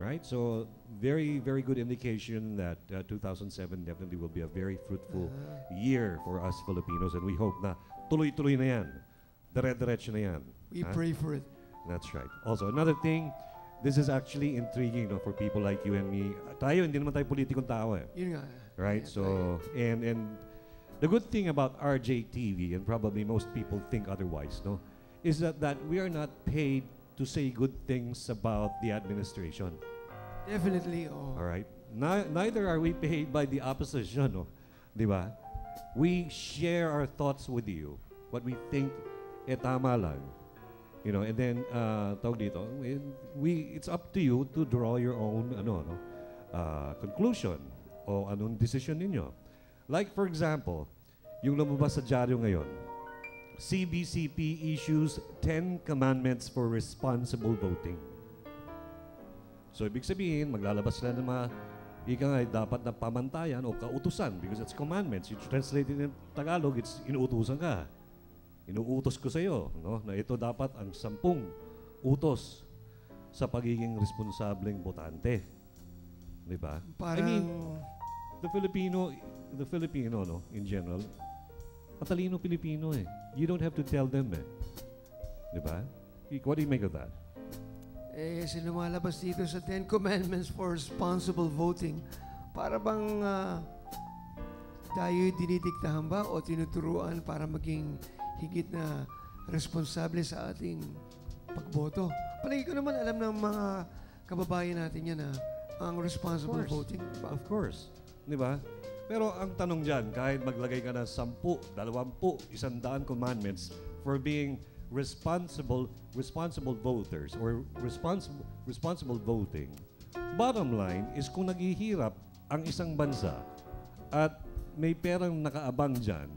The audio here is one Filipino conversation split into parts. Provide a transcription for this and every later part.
right? So very, very good indication that 2007 definitely will be a very fruitful year for us Filipinos, and we hope na tuloy-tuloy na yan. Dire-diretso na yan. We pray for it. That's right. Also, another thing, this is actually intriguing, no, for people like you and me. Tayo, hindi naman tayo politikong tao eh. Yun nga. Right? Yeah, So, and the good thing about RJTV, and probably most people think otherwise, no, is that we are not paid to say good things about the administration. Definitely, oh. All right? Neither are we paid by the opposition, no? Di ba? We share our thoughts with you. What we think, tama lang. You know, and then, tawag dito, it's up to you to draw your own, conclusion o anong decision ninyo. Like, for example, yung lumabas sa dyaryo ngayon, CBCP issues 10 commandments for responsible voting. So, ibig sabihin, maglalabas sila ng mga dapat na pamantayan o kautusan because it's commandments. You translate it in Tagalog, it's inuutusan ka. Inuutos ko sa iyo, no, na ito dapat ang 10 utos sa pagiging responsableng botante. Di ba? Parang, I mean, the Filipino, no, in general, matalino Pilipino eh. You don't have to tell them eh. Di ba? What do you make of that? Lumalabas dito sa 10 Commandments for Responsible Voting. Para bang tayo dinidiktahan ba o tinuturuan para maging higit na responsable sa ating pagboto? Palagi ko naman alam ng mga kababayan natin yan na ang responsible voting. Of course. Di ba? Pero ang tanong dyan, kahit maglagay ka ng 10, 20, 100 commandments for being responsible voters or responsible voting, bottom line is kung naghihirap ang isang bansa at may perang nakaabang dyan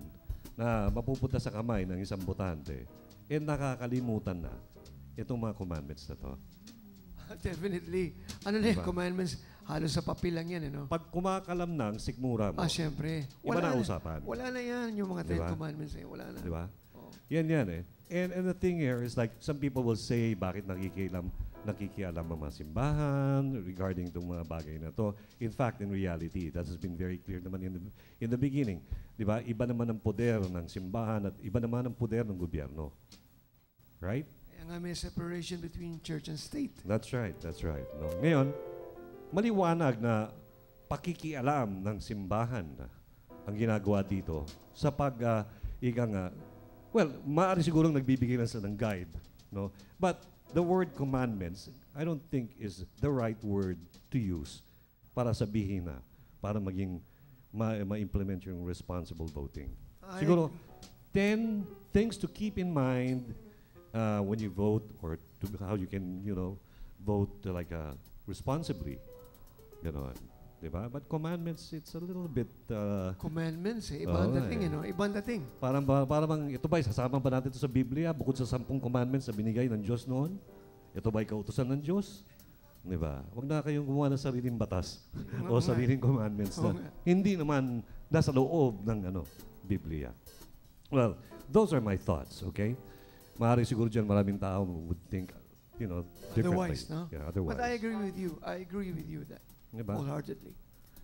na mapupunta sa kamay ng isang botante, nakakalimutan na itong mga commandments na to. Definitely. Ano na yung commandments? Halos sa papel lang yan, no? Pag kumakalam ng sikmura mo, syempre. iba na usapan. Wala na yan, yung mga 10 commandments eh. Wala na. Di ba? Oh. Yan eh. And the thing here is like, some people will say, bakit nakikialam ang mga simbahan regarding itong mga bagay na to. In fact, in reality, that has been very clear naman in the beginning. Di ba? Iba naman ang poder ng simbahan at iba naman ang poder ng gobyerno. Right? Kaya nga may separation between church and state. That's right. No? Ngayon, maliwanag na pakikialam ng simbahan ang ginagawa dito sa maaari sigurong nagbibigay lang sila ng guide, no? But the word commandments, I don't think is the right word to use para sabihin na, para maging ma-implement yung responsible voting. Siguro, 10 things to keep in mind when you vote or how you can, vote responsibly. Ganon. Diba? But commandments, it's a little bit... Commandments, ibang dating, Ibang dating. Parang ito ba, sasama ba natin ito sa Biblia bukod sa 10 commandments na binigay ng Diyos noon? Ito ba'y kautusan ng Diyos? Diba? Huwag na kayong gumawa ng sariling batas o sariling commandments na hindi naman nasa loob ng Biblia. Well, those are my thoughts, okay? Maaari siguro dyan maraming tao would think, differently. Otherwise, no? Yeah, otherwise. But I agree with you that. Diba? Wholeheartedly.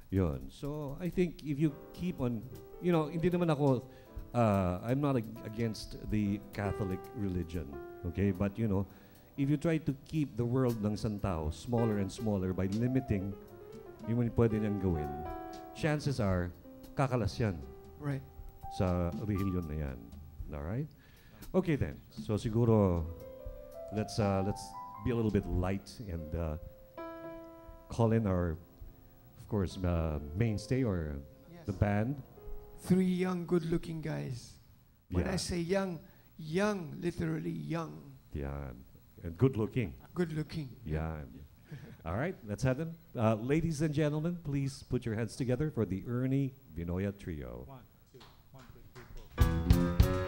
Yun. So, I think if you keep on, hindi naman ako, I'm not against the Catholic religion, okay? But, if you try to keep the world ng isang tao smaller and smaller by limiting yung pwede niyang gawin, chances are, kakalas yan. Right. Sa religion na yan. Alright? Okay then. So, siguro, let's be a little bit light and call in our, of course, mainstay or the band. 3 young, good-looking guys. When Yeah. I say young, literally young. Yeah, and good-looking. Good-looking. Yeah. All right, let's have them. Ladies and gentlemen, please put your hands together for the Ernie Vinoya Trio. 1, 2, 1, 2, 3, 4.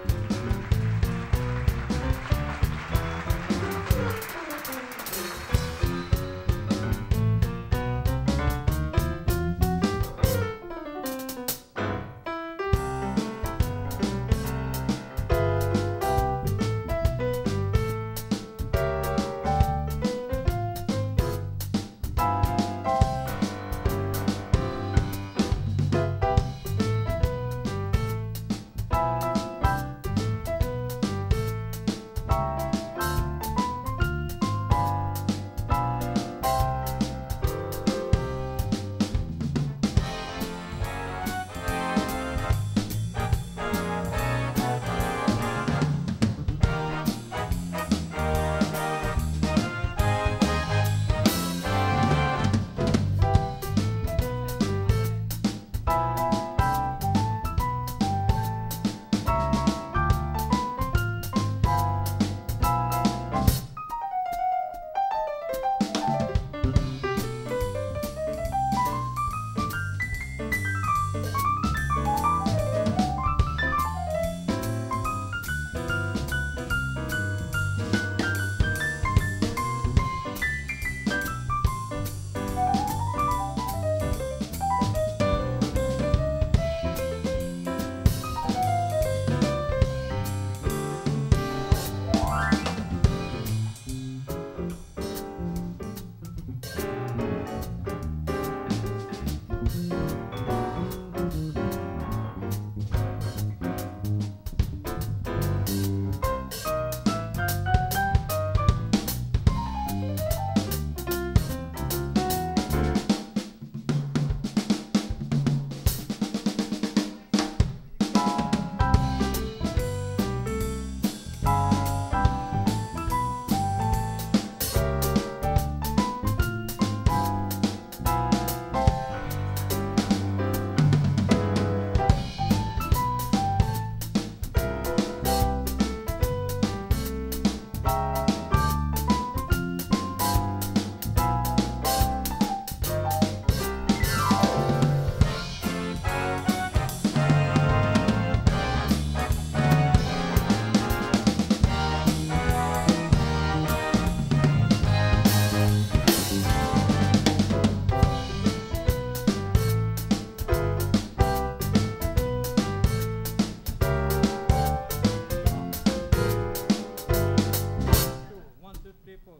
One, two, three, four.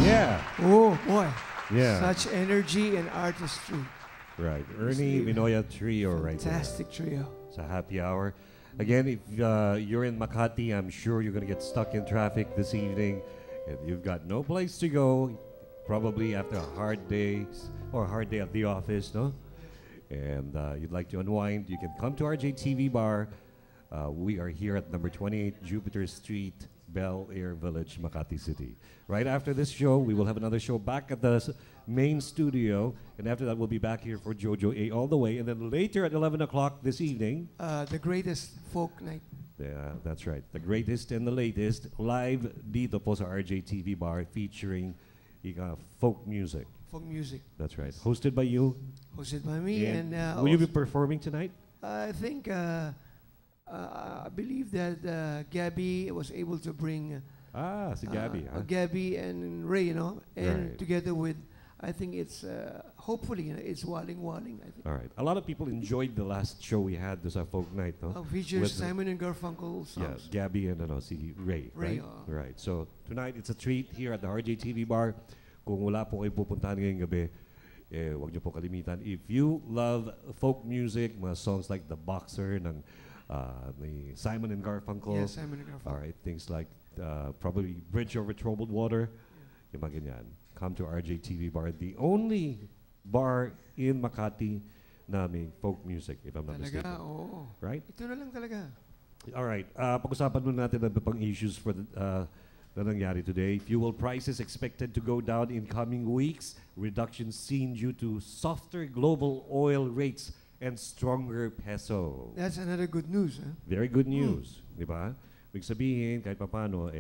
Yeah. Oh, boy. Yeah. Such energy and artistry. Right. Ernie Steve. Minoya Trio right there. Fantastic trio. It's a happy hour. Again, if you're in Makati, I'm sure you're going to get stuck in traffic this evening. And you've got no place to go, probably after a hard day or a hard day at the office, no? And you'd like to unwind, you can come to RJTV Bar. We are here at number 28 Jupiter Street, Bel Air Village, Makati City. Right after this show, we will have another show back at the main studio. And after that, we'll be back here for Jojo A all the way. And then later at 11 o'clock this evening, The greatest folk night. yeah, that's right. The greatest and the latest live dito po sa RJTV Bar featuring folk music. Folk music. That's right. Hosted by you. Hosted by me. And will you be also- performing tonight? I think, I believe that Gabby was able to bring Si Gabby. Gabby and Ray, you know, and Right. together with, I think it's, hopefully, it's Waling Waling, I think. All right. A lot of people enjoyed the last show we had this folk night, no? Features With- Simon and Garfunkel Yeah, songs. Gabby and si Ray. Ray, Right? Right. So tonight it's a treat here at the RJTV Bar. Kung wala po kayo pupuntahan ngayong gabi, wag niyo po kalimitan. If you love folk music, mga songs like The Boxer ng ni Simon and Garfunkel. Yeah, Simon and Garfunkel. All right, things like probably Bridge Over Troubled Water. Yung mga ganyan. Come to RJTV Bar, the only bar in Makati na may folk music, if I'm not mistaken. Talaga, oo. Right? Ito na lang talaga. All right. Pag-usapan muna natin ang iba pang issues for na nangyari today. Fuel prices expected to go down in coming weeks. Reductions seen due to softer global oil rates and stronger peso. That's another good news, huh? Very good news, di ba? Ibig sabihin, kahit papano,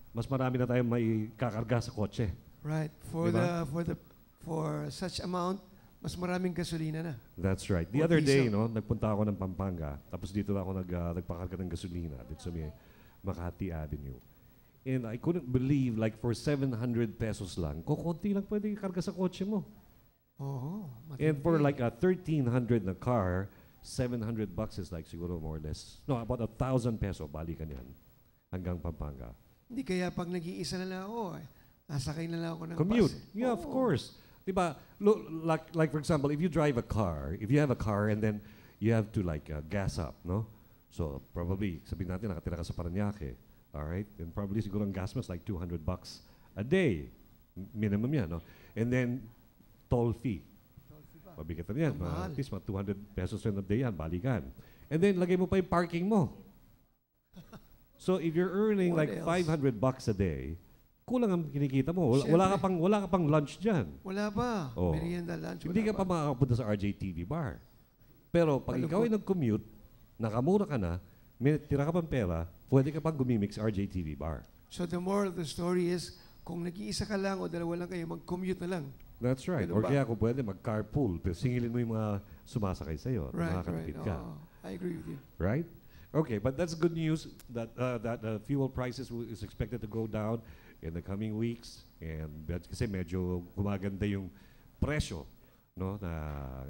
mas marami na tayong may kakarga sa kotse. Right. Diba? For such amount, mas maraming gasolina na. That's right. The Or other day, diesel. no, nagpunta ako ng Pampanga, tapos dito na ako nagpakarga ng gasolina dito sa may Makati Avenue. And I couldn't believe, like for 700 pesos lang, kukunti lang pwede ikarga sa kotse mo. Oo. And for like a 1,300 na car, 700 bucks is like siguro more or less, no, about 1,000 peso, balikan yan, hanggang Pampanga. Hindi kaya pag nag-iisa na lang ako, nasakay na lang ako ng Commute. bus. Yeah, of Oo. course. Diba? Look, like for example, if you drive a car, if you have a car and then you have to like gas up, no? So probably, sabihin natin, nakatira ka sa Parañaque, all right? And probably siguro ang gas mo is like 200 bucks a day. Minimum yan, no? And then, toll fee. Mabigat na yan. Ang mahal. At least mga 200 pesos rin a day yan, balikan. And then, lagay mo pa yung parking mo. So if you're earning What like else? 500 bucks a day, kulang ang kinikita mo. Wala ka pang lunch dyan. Wala pa. Oh. Merienda lunch. Hindi wala ka pa makakapunta sa RJTV Bar. Pero pag ikaw ay nag-commute, nakamura ka na, may tira ka pang pera, pwede ka pang gumimik sa RJTV Bar. So the moral of the story is, kung nag-iisa ka lang o dalawa lang kayo, mag-commute na lang. That's right. Ganun Or ba? kaya kung pwede, mag-carpool. Pero singilin mo yung mga sumasakay sa'yo. at Right, right. makakatipid ka. Oo. I agree with you. Right? Okay, but that's good news that fuel prices is expected to go down. in the coming weeks. And kasi medyo gumaganda yung presyo, no,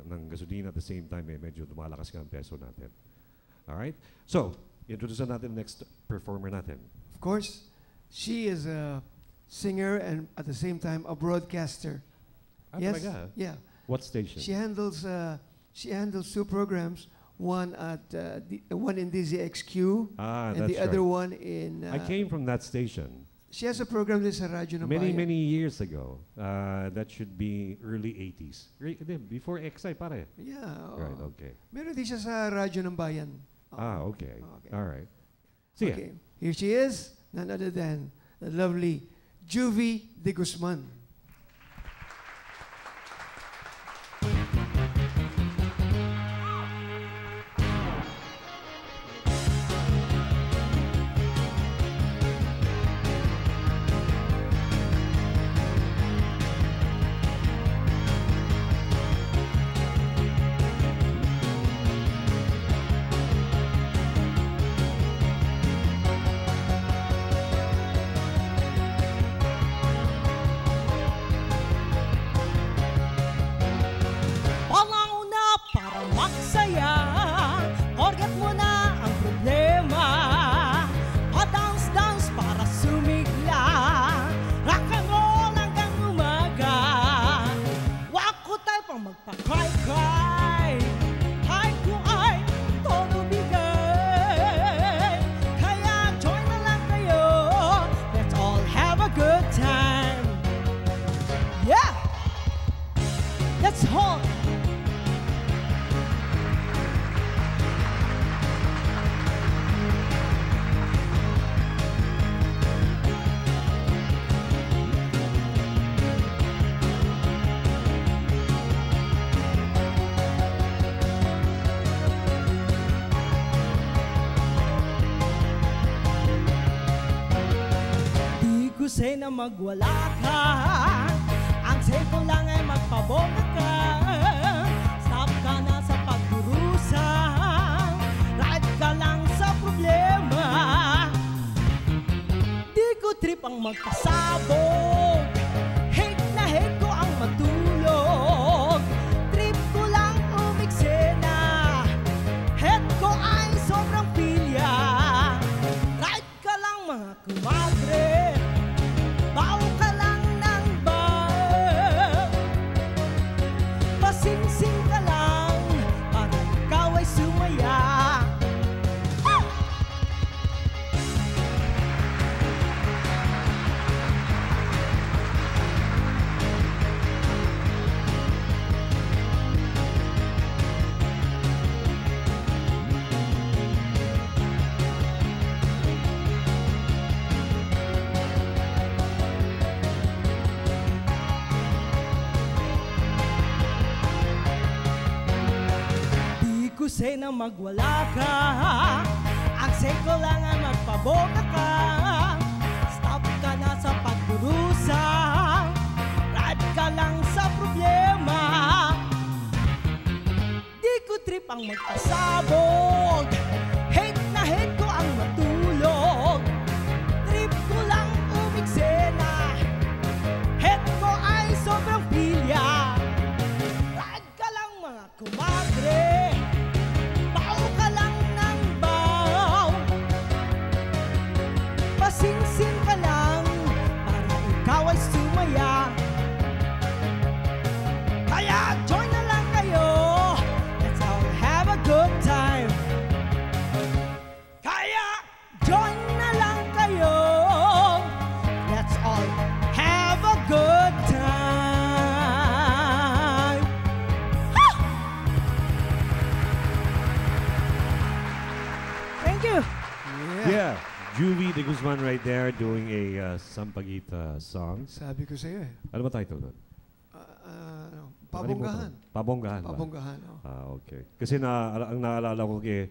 ng gasolina. At the same time, medyo lumalakas nga ang peso natin. Alright? So, introduce natin the next performer natin. Of course, she is a singer and at the same time a broadcaster. Yes? Talaga? Yeah. What station? She handles two programs. One one in DZXQ and that's the other right. one in. I came from that station She has a program din sa Radyo ng Bayan. many years ago. That should be early 80s. Before XI, pare. Yeah. Right, okay. Meron din siya sa Radyo ng Bayan. Okay. Okay. All right. Sige. Okay. Here she is, none other than the lovely Juvie de Guzman. Palauna para magsaya, forget mo na ang problema. Pa-dance-dance para sumigla, rock and roll hanggang umaga. Wag ko tayo pang magpa-cry-cry, kahit ko ay todo bigay. Kaya join na lang kayo, let's all have a good time. Yeah! Let's hold. Di ko say na magwala ka, ang say ko lang ay magpaboga ka. Stop ka na sa pagdurusa, ride ka lang sa problema. Di ko trip ang magpasabog, hate na hate ko ang matulog. Trip ko lang umiksena, head ko ay sobrang pilya. Ride ka lang mga kumadre, baw ka lang ng baw. Pasingsing ka lang, para ikaw ay sumaya. Di ko say na magwala ka, ang say ko lang ay magpaboga ka. Stop ka na sa pagdurusa, ride ka lang sa problema. Di ko trip ang magpasabog, hate na hate ko ang matulog. Trip ko lang umiksena, head ko ay sobrang pilya. Ride ka lang mga kumadre, baw ka lang ng baw. Pasingsing ka lang, para ikaw ay sumaya. Kaya join na lang kayo, let's all have a good time. Kaya join na lang kayo, let's all have a good time. Thank you. Yeah. Juvie de Guzman right there doing a Sampaguita song. Sabi ko sa iyo eh. Ano ba title nun? Pabonggahan. Pabonggahan ba? Pabonggahan. Okay. Kasi ang naalala ko kay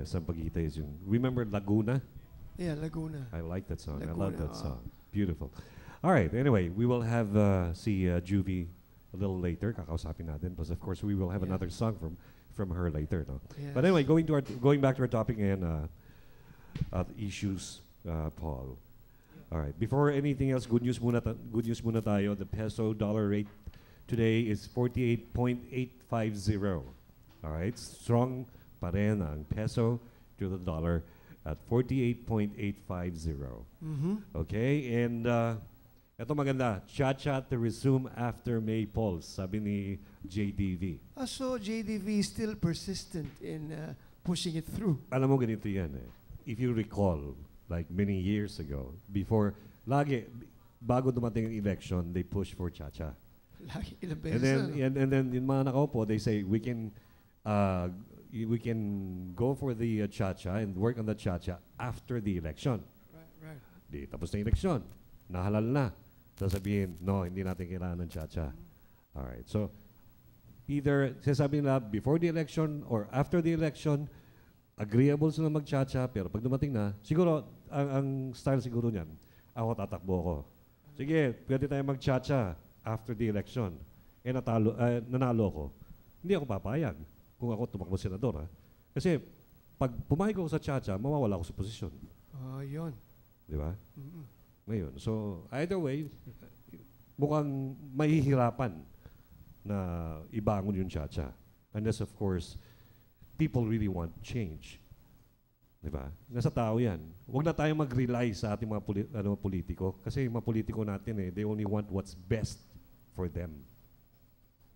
Sampaguita is yung, remember Laguna? Yeah, Laguna. I like that song. I Laguna, love that song. Beautiful. All right. Anyway, we will have see Juvie a little later. Kakausapin natin. Plus, of course, we will have Yeah. another song from her later. No? Yes. But anyway, going back to our topic and issues, Paul. All right. Before anything else, good news muna tayo. The peso-dollar rate today is 48.850. All right. Strong pa rin ang peso to the dollar at 48.850. Okay? And ito maganda. Cha-cha to resume after May polls, sabi ni JDV. So JDV is still persistent in pushing it through. Alam mo, ganito yan eh. If you recall, like many years ago, before, bago dumating ang election, they push for cha-cha. Lagi ilang And beses then, na, no? and then yung mga nakaupo, they say, we can go for the cha-cha and work on the cha-cha after the election. Right. Di, tapos na yung election. Nahalal na. Sasabihin, no, hindi natin kailangan ng cha-cha. Alright, so, either, sasabihin nila, before the election or after the election, agreeable sila mag-cha-cha, pero pag dumating na, siguro, ang style siguro niyan, ako tatakbo ako. Sige, pwede tayo mag-cha-cha after the election. Nanalo ako. Hindi ako papayag kung ako tumakbo senador. Kasi, pag pumayag ako sa cha-cha, mawawala ako sa posisyon. Yun. Di ba? Ngayon, so, either way, mukhang mahihirapan na ibangon yung cha-cha. Unless, of course, people really want change. Diba? Nasa tao yan. Huwag na tayong mag-rely sa ating mga politiko. Kasi yung mga politiko natin, they only want what's best for them.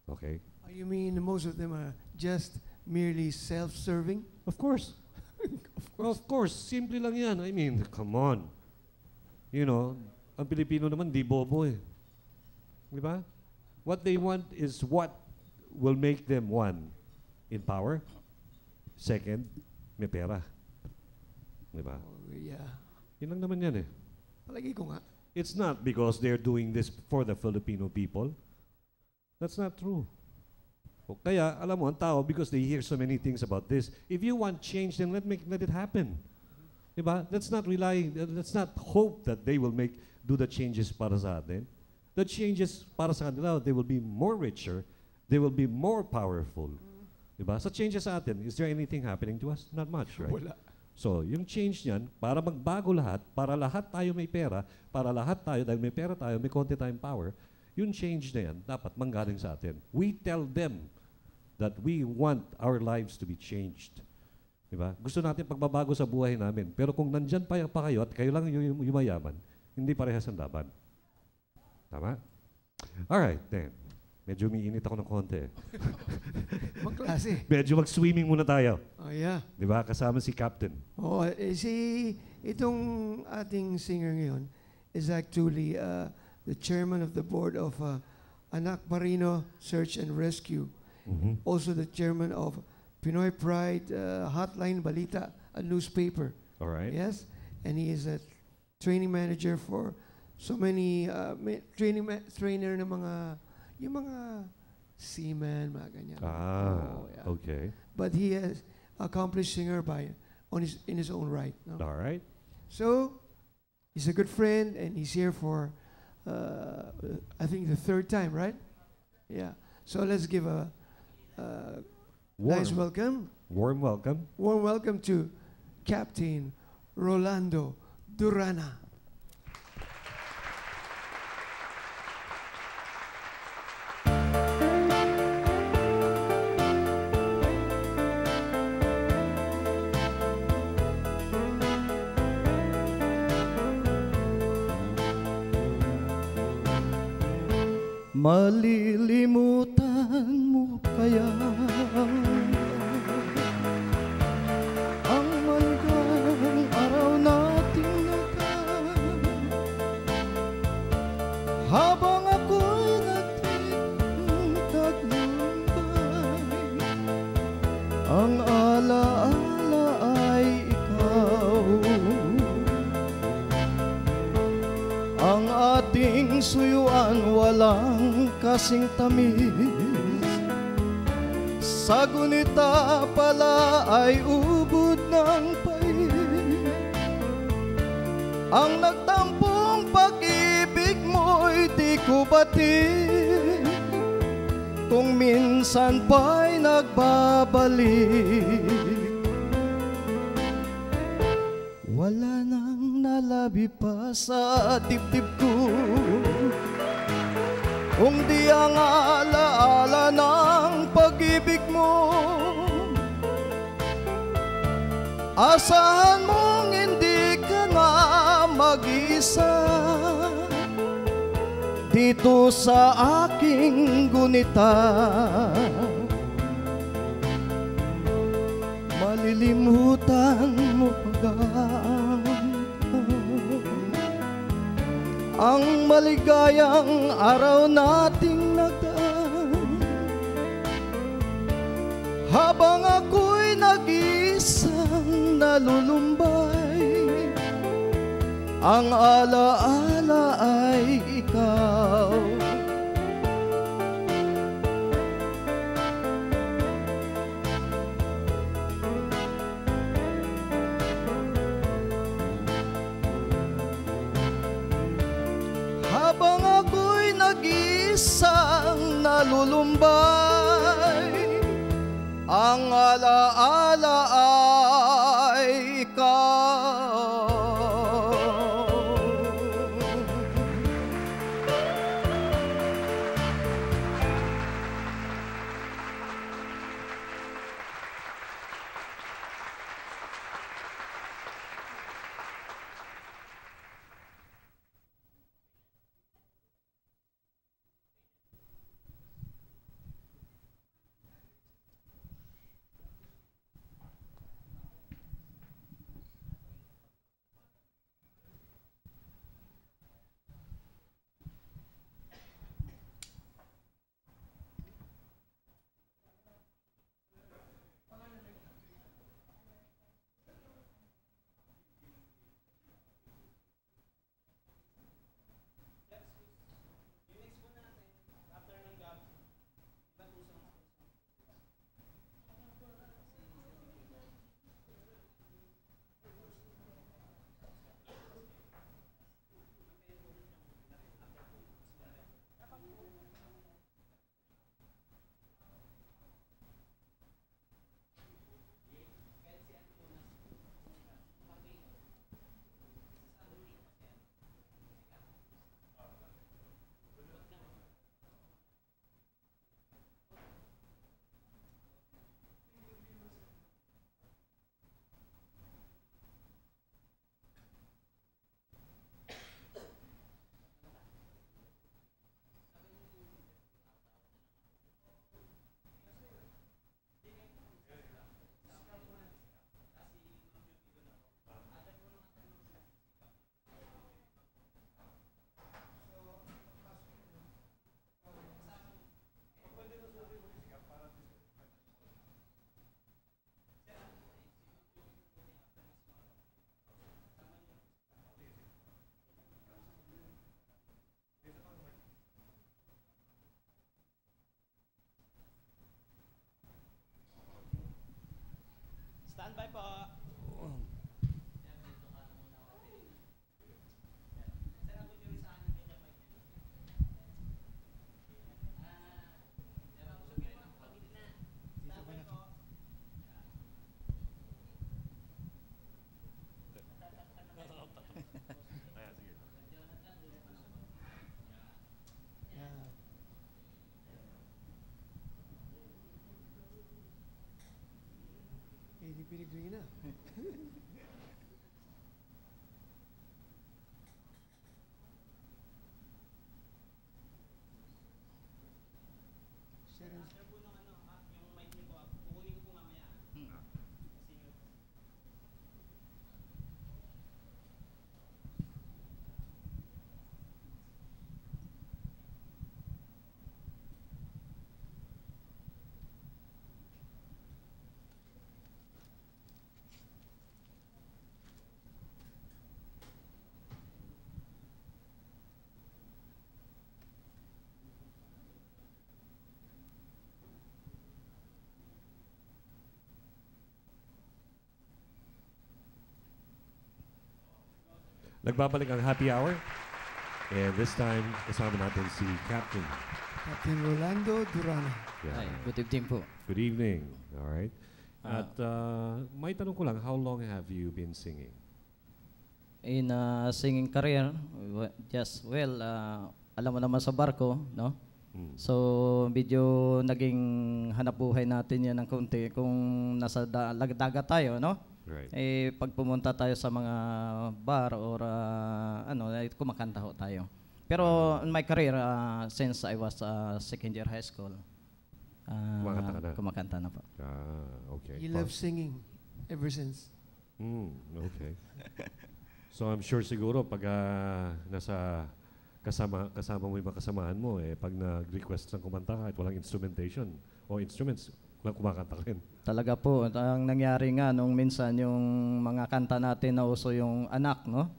Okay? You mean most of them are just merely self-serving? Of course. Of course. Simple lang yan. I mean, come on. You know, ang Pilipino naman, di bobo eh. Diba? What they want is what will make them, one, in power. Second, may pera. Diba? Yeah. Yun lang naman yan eh. Palagi ko nga. It's not because they're doing this for the Filipino people. That's not true. O kaya, alam mo, ang tao, because they hear so many things about this, if you want change, then let it happen. Diba? Let's not hope that they will do the changes para sa atin. The changes para sa kanila, they will be more richer, they will be more powerful. Diba? Sa changes sa atin, is there anything happening to us? Not much, right? Wala. So, yung change niyan, para magbago lahat, para lahat tayo may pera, para lahat tayo, dahil may pera tayo, may konti tayong power, yung change na yan, dapat manggaling sa atin. We tell them that we want our lives to be changed. Diba? Gusto natin pagbabago sa buhay namin. Pero kung nandyan pa kayo at kayo lang yung mayaman, hindi parehas ang laban. Tama? Alright, then. Medyo umiinit ako ng konti. Ibang klase. Medyo mag-swimming muna tayo. Oh, yeah. Diba? Kasama si Captain. Itong ating singer ngayon is actually the chairman of the board of Anak Marino Search and Rescue. Also the chairman of Pinoy Pride Hotline Balita, a newspaper. All right. Yes? And he is a training manager for so many trainer ng yung mga seamen, mga ganyan. Yeah. Okay. But he is accomplished singer in his own right. No? All right. So, he's a good friend, and he's here for, I think, the third time, right? Yeah. So let's give a nice welcome. Warm welcome. Warm welcome to Captain Rolando Durana. Malilimutan mo kaya ang manggang araw nating nagan, habang ako'y nagtitaglambay, ang alaala ay ikaw, ang ating suyuan walang kasing tamis, sa gunita pala ay ubod ng pait, ang nagtampong pag-ibig mo'y di ko batid, kung minsan pa'y nagbabalik, wala nang lumalabi pa sa dibdib ko. Kung di ang alaala ng pag-ibig mo, asahan mong hindi ka nga mag-isa dito sa aking gunita. Malilimutan mo agad ang maligayang araw nating nagdaan, habang ako'y nag-iisang nalulumbay. Ang alaala ay ikaw. Habang ako'y nag-iisang nalulumbay, ang alaala ay ikaw. Standby po. Hindi Piligrina. Sharon. Nagbabalik ang happy hour. And this time, kasama natin si Captain. Captain Rolando Durana. Hi, good evening po. Good evening. All right. At may tanong ko lang, how long have you been singing? in singing career, alam mo naman sa barko, no? So, medyo naging hanap buhay natin yan ng konti kung nasa dagat tayo, no? Right. Eh, pag pumunta tayo sa mga bar or kumakanta ho tayo. Pero in my career, since I was second year high school, Kumakanta ka na? kumakanta na po. Okay. You love singing ever since. Okay. So I'm sure siguro pag nasa kasama mo yung mga kasamahan mo, pag nag-request ng kumanta kahit walang instrumentation o instruments, walang kumakanta ka rin. Talaga po, ang nangyari nga nung minsan yung mga kanta natin na uso yung anak, no?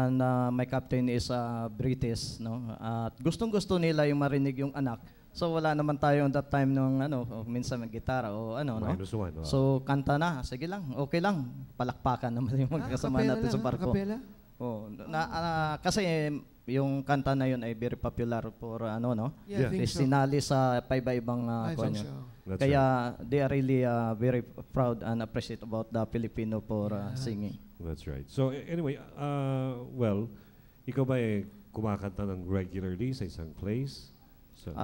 Na my captain is British, no? At gustong-gusto nila yung marinig yung anak. So wala naman tayo on that time nung minsan may gitara o no? -1. So kanta na, sige lang, okay lang. Palakpakan naman yung mga kasama natin sa barko. Kapela? Kasi yung kanta na yun ay very popular for no? Yeah, I think so. Sinali sa iba-ibang I think kanya. so. That's Kaya they are really very proud and appreciate about the Filipino for singing. That's right. So anyway, well, ikaw ba kumakanta ng regularly sa isang place? So,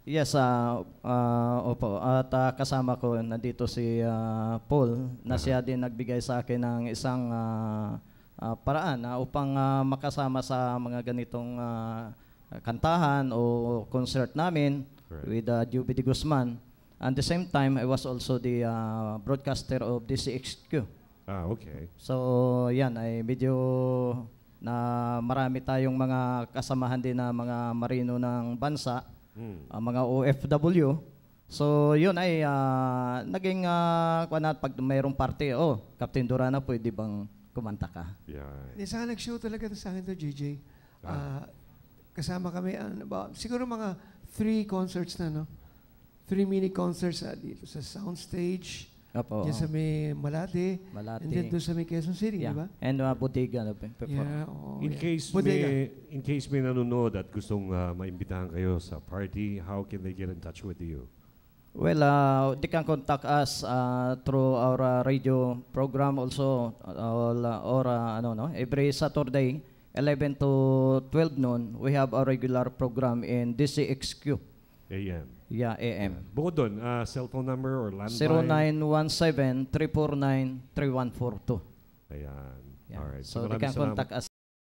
Yes, opo. At kasama ko nandito si Paul na siya din nagbigay sa akin ng isang paraan upang makasama sa mga ganitong kantahan o concert namin with Juby de Guzman. At the same time, I was also the broadcaster of DCXQ. Okay. So, yan ay medyo na marami tayong mga kasamahan din na mga marino ng bansa, mga OFW. So, yun ay naging pag mayroong party, Captain Durana, pwede bang kumanta ka? Yeah. Saka nag-show talaga sa akin to, JJ. Kasama kami, siguro mga 3 concerts na, no? 3 mini concerts dito sa Soundstage, Opo. dyan sa may Malate, Malate. and then doon sa may Quezon City, di Yeah. ba? And Botiga. Yeah, In case may nanonood at gustong maimbitahan kayo sa party, how can they get in touch with you? Well, they can contact us through our radio program also, every Saturday, 11 to 12 noon, we have a regular program in DCXQ. AM. Yeah, AM. Bukod doon, cellphone number or landline? 0917-349-3142. Ayan. Yeah. Alright. So they maraming can salamat. contact us.